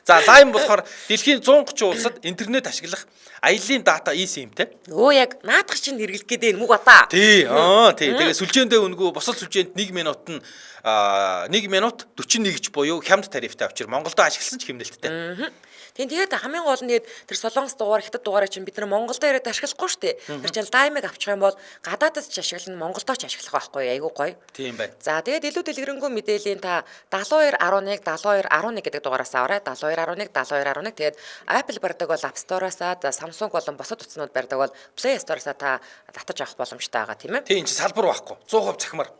За, лайм болохоор дэлхийн 130 улсад интернет ашиглах аяллаа дата eSIM-тэй. Өө яг наадах чинь хэрэглэх гэдэг нүг бата. Тий. Тэгээ сүлжээндээ өнгөө босол сүлжээнд 1 минут нь 1 минут 41 буюу хямд тарифтай авчир Монголдо ашигласан ч хэмнэлттэй. Тэгээд хамгийн гол нь тэр Солонгос дугаар хятад дугаарыг чинь бид нар Монголдо ирээд ашиглахгүй шүү дээ. Тэр чинь лаймыг авчих юм бол гадаадд ч ашиглана, Монголдо ч ашиглах байхгүй айгүй гоё. Тийм байна. За тэгээд илүү дэлгэрэнгүй мэдээллийн та 7211 7211 гэдэг дугаараас аваарай. 7211 7211 тэгээд Apple барьдаг бол App Store-аасаа, за Samsung болон бусад утаснууд барьдаг бол Play Store-аасаа та татаж авах боломжтой байгаа тийм ээ. Тийм чи салбар байхгүй. 100% захимаар.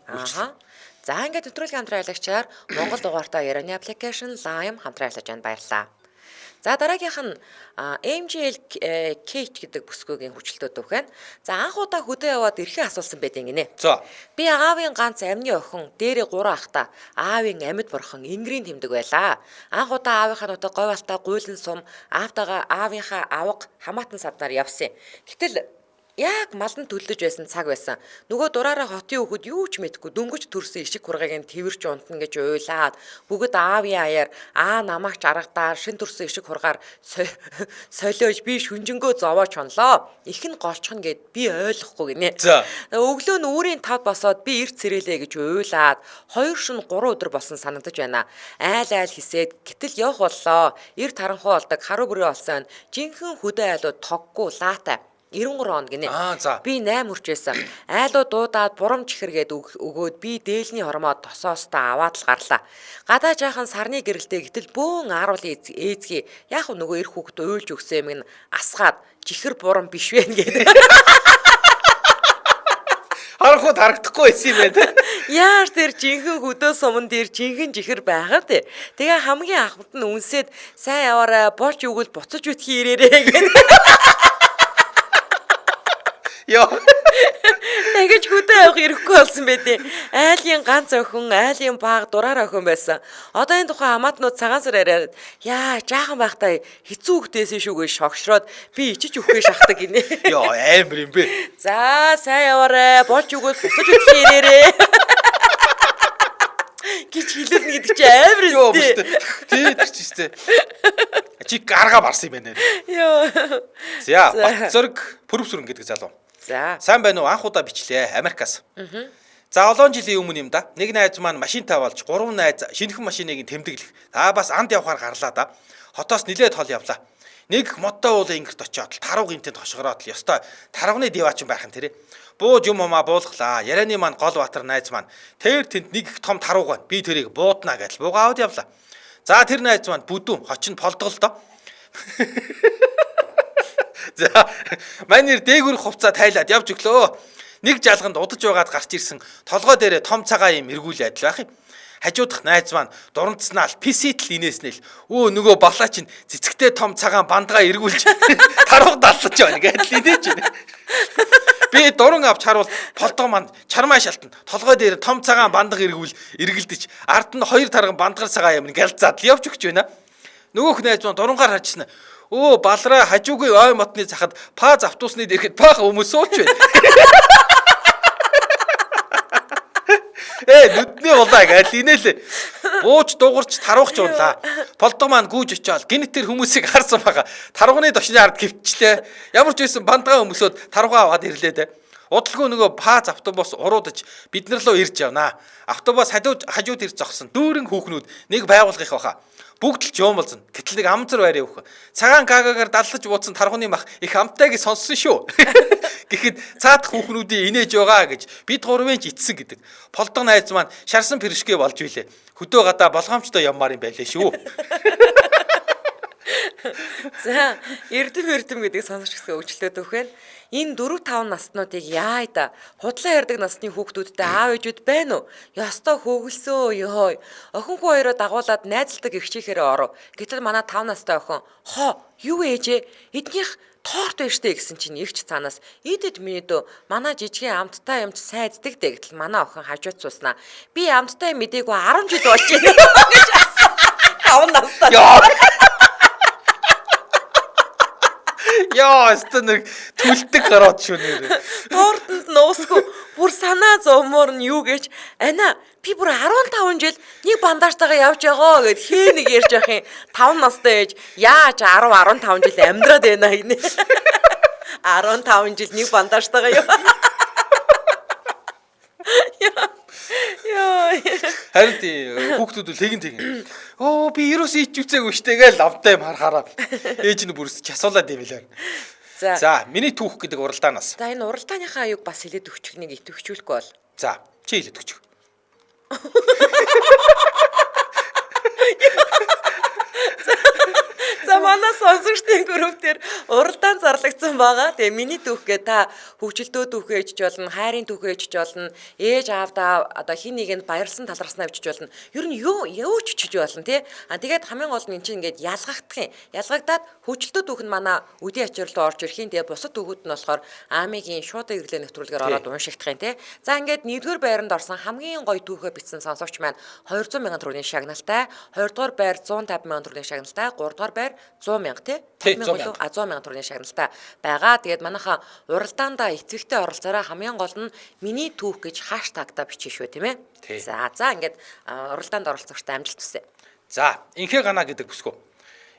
За ингээд нэвтрүүлгийн хамтран аялагчаар Монгол дугаартай Irani application Lime хамтран аярлаж байна. Баярлалаа. За дараагийнх нь MGL Kate гэдэг бүсгүйгийн хүчлэлтүүд байна. За анх удаа хөдөө яваад эрхэн асуусан байдیں۔ Гинэ. За. Би аавын ганц амны охин, дээрээ 3 ахта аавын амьд бурхан Ингрийн тэмдэг байлаа. Анх удаа аавынхаа нутаг говьалтай гуйлан сум аавтайгаа аавынхаа авга хамаатан саднаар явсан. Гэтэл яг малдан төлдөж байсан цаг байсан. Нөгөө дураараа хотын хөхөд юу ч мэдэхгүй дөнгөж төрсөн ишиг хургагийн тэрч унтна гэж уйлаад бүгд аавын аяар намаагч аргадаар шин төрсөн ишиг хургаар солиож би шүнжэнгөө зовооч онлоо. Их нь голчхон гэд би ойлгохгүй гинэ. Өглөө нь үүрийн 5 босоод би эрт цэрэлээ гэж уйлаад 2 шөнө 3 өдөр болсон санагдаж байна. Айл хисээд гэтэл явах боллоо. Эрт харанхуй болдог харуу бүрээ олсон. Жинхэнэ хөдөө айлууд тоггүй лаатай 93 он гинэ. Би 8 хүрчээсэн. Айлуу дуудаад бурам чихэргээд өгөөд би дээлний хормоо тосоостоо аваад л гарлаа. Гадаа жаахан сарны гэрэлтэй гэтэл бөөн ааруулын ээзгий яг нөгөө эр хүүхэд уйлж өгсөн юм ин асгаад чихэр бурам биш вэ гэдэг. Харахад харагдахгүй байсан юм байна. Яар тэр жинхэнэ хөдөө суман дээр жинхэнэ чихэр байгаа тий. Тэгээ хамгийн ахмад нь үнсээд сайн яваарай болж өгвөл буцаж үтхий ирээрээ гэдэг. Яа. Тэгэж хөдөө явах ирэхгүй болсон байдیں۔ Айлын ганц охин, айлын баг дураар охин байсан. Одоо энэ тухай хамаатнууд цагаан сар яриад яа жаахан байхдаа хэцүү хөхтэйсэн шүүгээ шогшроод би ичиж өгөхгүй шахдаг гинэ. Яа амар юм бэ. За сайн яваарай. Болж өгвөл буцаж үтхий ирээрээ. Гэж хэлүүлнэ гэдэг чи амар өстэй. Тий тэр чи өстэй. Чи гаргаа барсан юм байна. Йоо. За Батзөрг Пүрвсүрэн гэдэг залуу. За. Сайн байна уу? Анх удаа бичлээ Америкаас. За олон жилийн өмнө юм да. Нэг найз маань машинтай болж 3 найз шинэхэн машиныг тэмдэглэх. Бас анд явахаар гарлаа да. Хотоос нилээд хол явлаа. Нэг модтой уулын ингэрт очиод тарав гинтэнд хошгороод л ёстой тарвны диваач байх нь тэрэ. Бууж юм буулглаа. Ярианы маань гол баатар найз маань тэр тэнд нэг их том тарав гань. Би тэрийг бууднаа гэж буугаад явлаа. За тэр найз маань бүдүүн хочин полдгол доо. За манер дээгүр хувцаа тайлаад явж өглөө. Нэг жалганд удаж байгаад гарч ирсэн толгой дээрээ том цагаан юм эргүүл адил байх юм. Хажуудах найз маань дуранцнаал писитл инээснэл нөгөө балаа чинь цэцэгтэй том цагаан бандгаа эргүүлж тарууг даллаж байна гэдэл инээж байна. Би дуран авч харуул полдоо манд чармаа шалтан толгой дээр том цагаан бандга эргэлдэж ард нь 2 тарган бандгар цагаан юм гэлзаад явж өгч байна. Нөгөөх найз маань дурангаар харжсан. Балраа хажуугийн ой мотны захад паз автобусны дээрхэд баахан хүмүүс сууч байна. Нүдний улаа гэж инээлээ. Бууж дуурч таруух жуулаа. Полдоо маань гүүж очиод гинт тэр хүмүүсийг харсан байгаа. Таруугны дошны ард гівчлээ. Ямар ч байсан бандгаа өмсөд таруугаа аваад ирлээ дээ. Удалгүй нөгөө паз автобус уруудаж бид нар руу ирж явнаа. Автобус хажууд ирж зогсон. Дүүрэн хүүхнүүд нэг байгуулгах баха. Бүгд л жуумалзна. Гэтэл нэг амзар байраа өөх. Цагаан гагагаар даллаж буудсан тархуны мах их амтайг сонссон шүү. Гэхэд цаадах хүүхнүүдийн инээж байгаа гэж бид гурвын ч итсэн гэдэг. Полдоо найз маань шарсан пиршгэ болж билээ. Хөдөө гадаа болгоомжтой явмаар юм байлээ шүү. За, эрдэм гэдэг сонсогч хэсгээ өвчлөөд өгөх вэ? Энэ 4-5 наснуудыг яа да худлаа ярддаг насны хүүхдүүдтэй аав ээжүүд байна уу? Ёстой хөөгөлсөө ёо. Охинхоо хоёроо дагуулад найзалдаг ихчийнхээрээ оров. Гэтэл манай 5 настай охин юу ээжээ? Эднийх торт байштэй гэсэн чинь ихч цаанаас идэд миний дөө манай жижигэн амттай юмч сайддаг дээ гэтэл манай охин хажууд сууснаа. Би амттай мдээгүй 10 жил болж байна. 5 настай. Стэнэг түлдэг гараад шүү нэр. Тортонд нуусгүй бүр санаа зовмоор нь юу гэж ана би бүр 15 жил нэг бандажтайгаа явж байгаа гэд хээ нэг ярьж явах юм 5 настай ээж яаж 10 15 жил амьдраад байна гинэ. 15 жил нэг бандажтайгаа яа. Харин хүүхдүүд л тэгин. Би ерөөс ичвцээгүй штэ гээл автай юм харахаараа. Ээж нь бүрс часуулаад ивэл. За, миний түүх гэдэг уралдаанаас. За энэ уралдааныхаа аюуг бас хэлээд өгчих нэг итгэвчүүлэхгүй бол. За, чи хэлээд өгчих. За манай сонсогчдын групп дээр уралдаан зарлагдсан байгаа. Тэгээ миний түүхгээ та хөвгөлдөө түүхээ ичж болно, хайрын түүхээ ичж болно, ээж аавдаа одоо хин нэгэнд баярлсан таларснаа ичж болно. Ер нь юу ч ичж болно тий. Тэгээд хамгийн гол нь энэ чинь ингээд ялгагдах юм. Ялгагдаад хөвгөлдөө түүх нь манай үдийн ачаар руу орж ирэх юм. Тэгээ бусад түүхүүд нь болохоор аамигийн шуудаа ирлээ нэвтрүүлгээр ороод уншигдах юм тий. За ингээд 1-р байранд орсон хамгийн гоё түүхээ бичсэн сонсогч маань 200 мянган төгрөгийн шагналтай, 2-р байр 150 мянган төгрөгийн шагналтай, 3-р байр 100 мянга тий 100 мянган төгрөгийн шагналтай байгаа. Тэгээд манайхаа уралдаандаа эцэгтэй оролцоороо хамгийн гол нь миний түүх гэж хаштагтаа бичих шүү тийм ээ. За ингээд уралдаанд оролцогчтой амжилт хүсье. За инхээ гана гэдэг бүсгүй.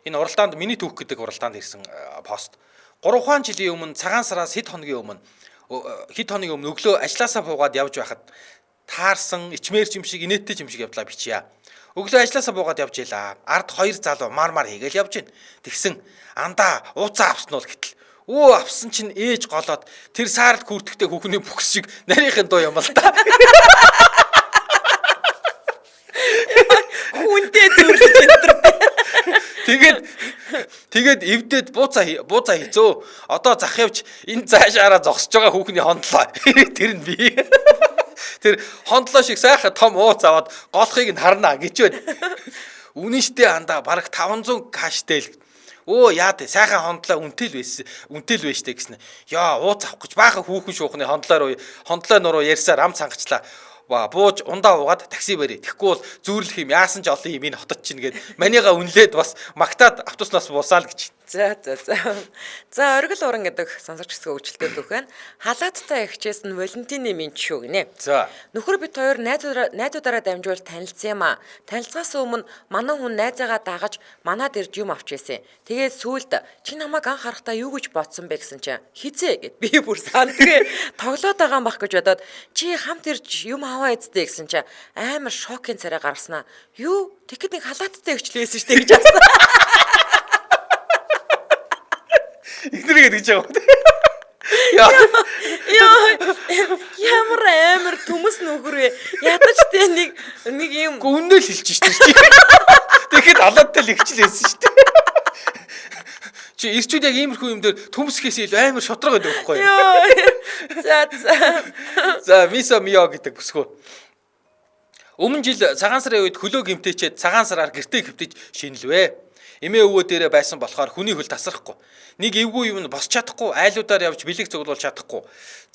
Энэ уралдаанд миний түүх гэдэг уралдаанд ирсэн пост. 3 жилийн өмнө цагаан сараас хэд хоногийн өмнө өглөө ажилласаа буугаад явж байхад таарсан ичмээр юм шиг инээдтэй юм шиг явдлаа бичье. Өглөө ажилласаа буугаад явж илаа. Ард 2 залуу мармар хийгээл явж гин. Тэгсэн андаа ууцаа авсан уу гэтэл авсан чинь ээж голоод тэр саард хүртэхтэй хүүхний бүхс шиг нарийнхын дуу юм л та. Хүнтэй зүрлэж энэ. Тэгээд эвдээд бууцаа хийцөө. Одоо зах явж энэ цаашаараа зогсож байгаа хүүхний хондлоо. Тэр нь би. Тэр хондлоо шиг сайхан том ууц аваад голхыг нь харнаа гэж байна. Үнэн штэ андаа бараг 500 каштэй л. Яа тэ сайхан хондлоо үнтэл байж тэ гэсэн. Яа ууц авах гэж баахан хүүхэн шуухны хондлоо нуруу ярьсаар ам цангачлаа. Бууж ундаа уугаад такси барь. Тэгэхгүй бол зүүрлэх юм яасан ч олон юм энэ хотод чинь гээд манийга үнлээд бас магтаад автобуснаас буусаа л гэж. За оргил уран гэдэг сонсогч хэсгээ өвчлөлтөд өгөх байна. Халааттай эгчээс нь Валентины минь шүү гинэ. За. Нөхөр бид хоёр найзуудаараа дамжуул танилцсан юм аа. Танилцахаас өмнө манай хүн найзаагаа дагаж манад ирж юм авч ирсэн. Тэгээд сүүлд чи намайг анх харахтаа юу гэж бодсон бэ гэсэн чинь хизээ гэд би бүр сандгээ тоглоод байгаа юм бах гэж бодоод чи хамт ирж юм аваа эцтэй гэсэн чинь амар шокийн царай гаргаснаа. Юу тэгэхэд нэг халааттай эгчлээсэн шүү дээ гэж асуусан. Ихнэрэг гэж байгаа. Ямар амар төмөс нөхөр вэ? Ядаж тэ нэг юм гүнэл хэлж штэ. Тэгэхэд алаадтай л ихчлээсэн штэ. Чи ирчүүд яг иймэрхүү юм дээр төмсгээс илүү амар шотроо гэдэг байхгүй юу? За За мисо мио гэдэг бүсгүй. Өмнө жил цагаан сарын үед хөлөө гимтээчээд цагаан сараар гэртээ хэвтэж шинэлвэ. Эмээ өвөө дээрээ байсан болохоор хүний хөл тасрахгүй. Нэг эвгүй юм босч чадахгүй, айлуудаар явж бэлэг цуглуулж чадахгүй.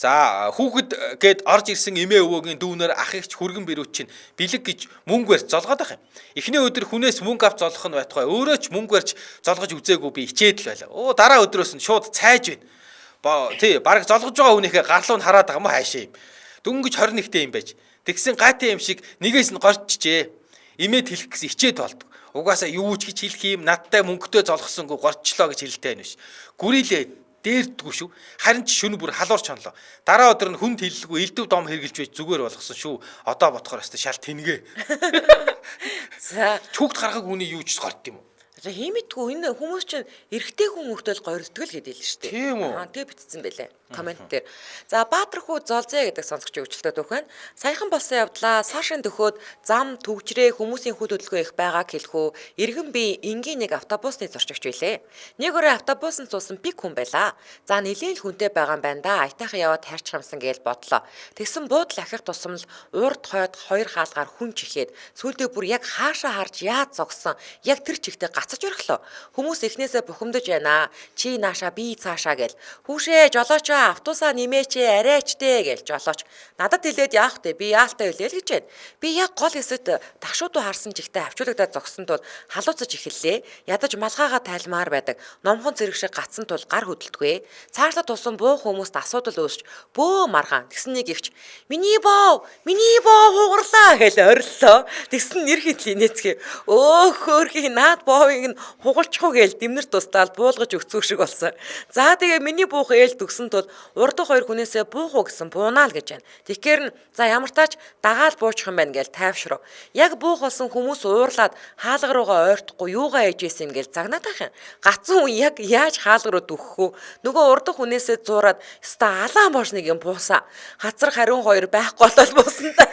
За хүүхэд гээд орж ирсэн эмээ өвөөгийн дүүнээр ах ихч хүргэн бэрүүт чинь бэлэг гэж мөнгө барьж золгоод байх юм. Эхний өдөр хүнээс мөнгө авч золгох нь байтугай өөрөө ч мөнгө барьж золгож үзээгүй би хичээд л байлаа. Дараа өдрөөс нь шууд цайж байна. Тий, бараг золгож байгаа хүнийхээ гарлуу нь хараад байгаа юм хайшаа юм. Дөнгөж 21-тэй юм байж. Тэгсэн гайтай юм шиг нэгээс нь горчжээ. Имээд хэлэх гэсэн хичээд болдог. Угаасаа юу ч гэж хэлэх юм надтай мөнгөтэй золгосонгүй горчлоо гэж хэлэлтэй байна биш. Гүрилээ дээрдгүү шүү. Харин ч шөнө бүр халуурч хонлоо. Дараа өдөр нь хүнд хэллгүй элдв дом хэргэлж байж зүгээр болгосон шүү. Одоо бодохоор өстой шал тэнгээ. За Чүгт гаргаг хүний юу ч горт юм уу? хиймэтгүй энэ хүмүүс чинь эрэгтэй хүн хүртэл гоёрддаг л гэдэг л шүү дээ. Тийм үү? Тэгээ битцсэн байлээ. Комент дээр. За Баатар хүү золзээ гэдэг сонсогч өгчлөлтөд өгөх нь саяхан болсон явдлаа цаашин төхөөд зам төвчрээ хүмүүсийн хүл хөдөлгөөн их байгааг хэлэхүү. Иргэн би энгийн нэг автобусны зорчигч байлээ. Нэг өрөө автобусанд суусан пик хүн байлаа. За нэлийн л хүнтэй байгаа юм байна да. Айтайхан яваад хайрч хамсан гэж бодлоо. Тэгсэн буудал ахих тусам л урд хойд хоёр хаалгаар хүн чихээд сүүлдээ бүр яг хаашаа харж яаж зогсон яг тэр чигтээ гацаж өрхлөө. Хүмүүс эхнээсээ бухимдаж байна. Чи нааша би цаашаа гэл. Хүүшээ жолооч автобусаа нэмээч арайчтэй гэж жолооч. Надад хэлээд яах вэ? Би яалтай хэлээ л гэж байна. Би яг гол хэсэгт тагшуудуу харсан чигтээ авчуулагдаад зогсон тул халууцаж эхэллээ. Ядаж малгайгаа тайлмаар байдаг. Номхон зэрэг шиг гацсан тул гар хөдөлтгүй. Цаашлаад тусан буу хүмүүст асуудал үүсч бөө маргаан. Тэгсэн нэг ихч миний боо хугарлаа гэж ориллоо. Тэгсэн нэр хитлийн нээцгээ. Хөөрхий наад боовыг нь хугалчихгүй гээл дэмнэр тустаал буулгаж өгцөө шиг болсон. За тэгээ миний буух ээл төгсөн тул урдах хоёр хүнээсээ буухуу гэсэн буунаа л гэж байна. Тэгэхээр нь за ямар тач дагаал буучих юм байна гээл тайвшруу. Яг буух болсон хүмүүс уурлаад хаалга руугаа ойртохгүй юугаа ээжсэн юм гээл загнаад байх юм. Гацсан хүн яг яаж хаалга руу дөхөх үү? Нөгөө урдах хүнээсээ зуураад ста алаан бошныг юм буусаа. Хацар хариун хоёр байхгүй болол буусан та.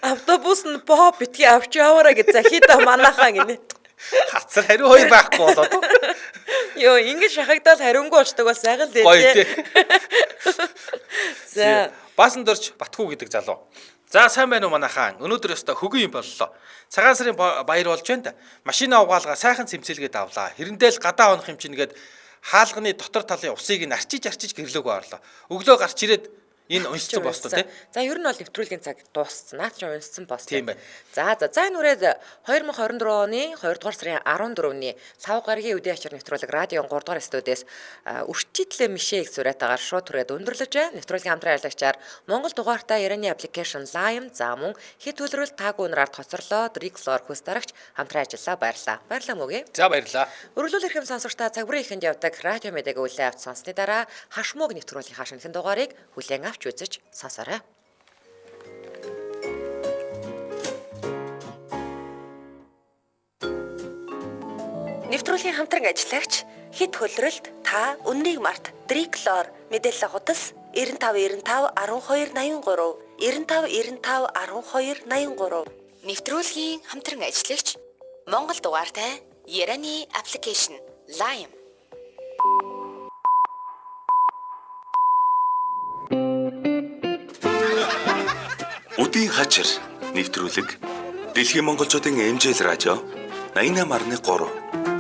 Автобус нь боо битгий авч яваараа гэж захида манайхаа гинэ. Хацар хариу хоёр байхгүй болоод. Йоо, ингэж шахагдаад хариунгүй болчдаг бол сайхан л дээ. Гоё тий. За, Баасан дорч Батхүү гэдэг залуу. За сайн байна уу манайхаа. Өнөөдөр өстө хөгийн юм боллоо. Цагаан сарын баяр болж байна да. Машина угаалгаа сайхан цэмцэлгээд авлаа. Хэрэндээ л гадаа онох юм чинь гээд хаалганы дотор талын усыг нь арчиж гэрлөөгөө орлоо. Өглөө гарч ирээд энэ уншсан босто тий. За ер нь бол нэвтрүүлгийн цаг дууссан. Наад ч уншсан босто. Тийм байна. За энэ үрээд 2024 оны 2 дугаар сарын 14-ний лав гарагийн үдийн ачаар нэвтрүүлэг радион 3 дугаар студиэс өрчидлээ мишээ их сураатаагаар шууд түрээд өндөрлөж байна. Нэвтрүүлгийн хамтран ажиллагчаар Монгол дугаартай Ираны аппликейшн Lime за мөн хэд төлрөл таг үнээр ард хоцорлоо Drixlor хүс дарагч хамтран ажиллаа баярлаа. Баярлалаа мөгий. За баярлалаа. Өргөлөөл эрхэм сонсогчдаа цаг бүрийн ихэнд явдаг радио медиаг үлээ авч сонссны дараа хашмууг нэвтрүүлгийн хашинхэн дугаарыг хүлээн авч үзэж сонсоорой. Нэвтрүүлгийн хамтран ажиллагч хэд хөлрөлт та үннийг март Drixlor мэдээлэл худас 95 12 83 95 12 нэвтрүүлгийн хамтран ажиллагч Монгол дугаартай Ираны аппликейшн Lime. Үдийн хачир нэвтрүүлэг Дэлхийн монголчуудын эмжэл радио 88.3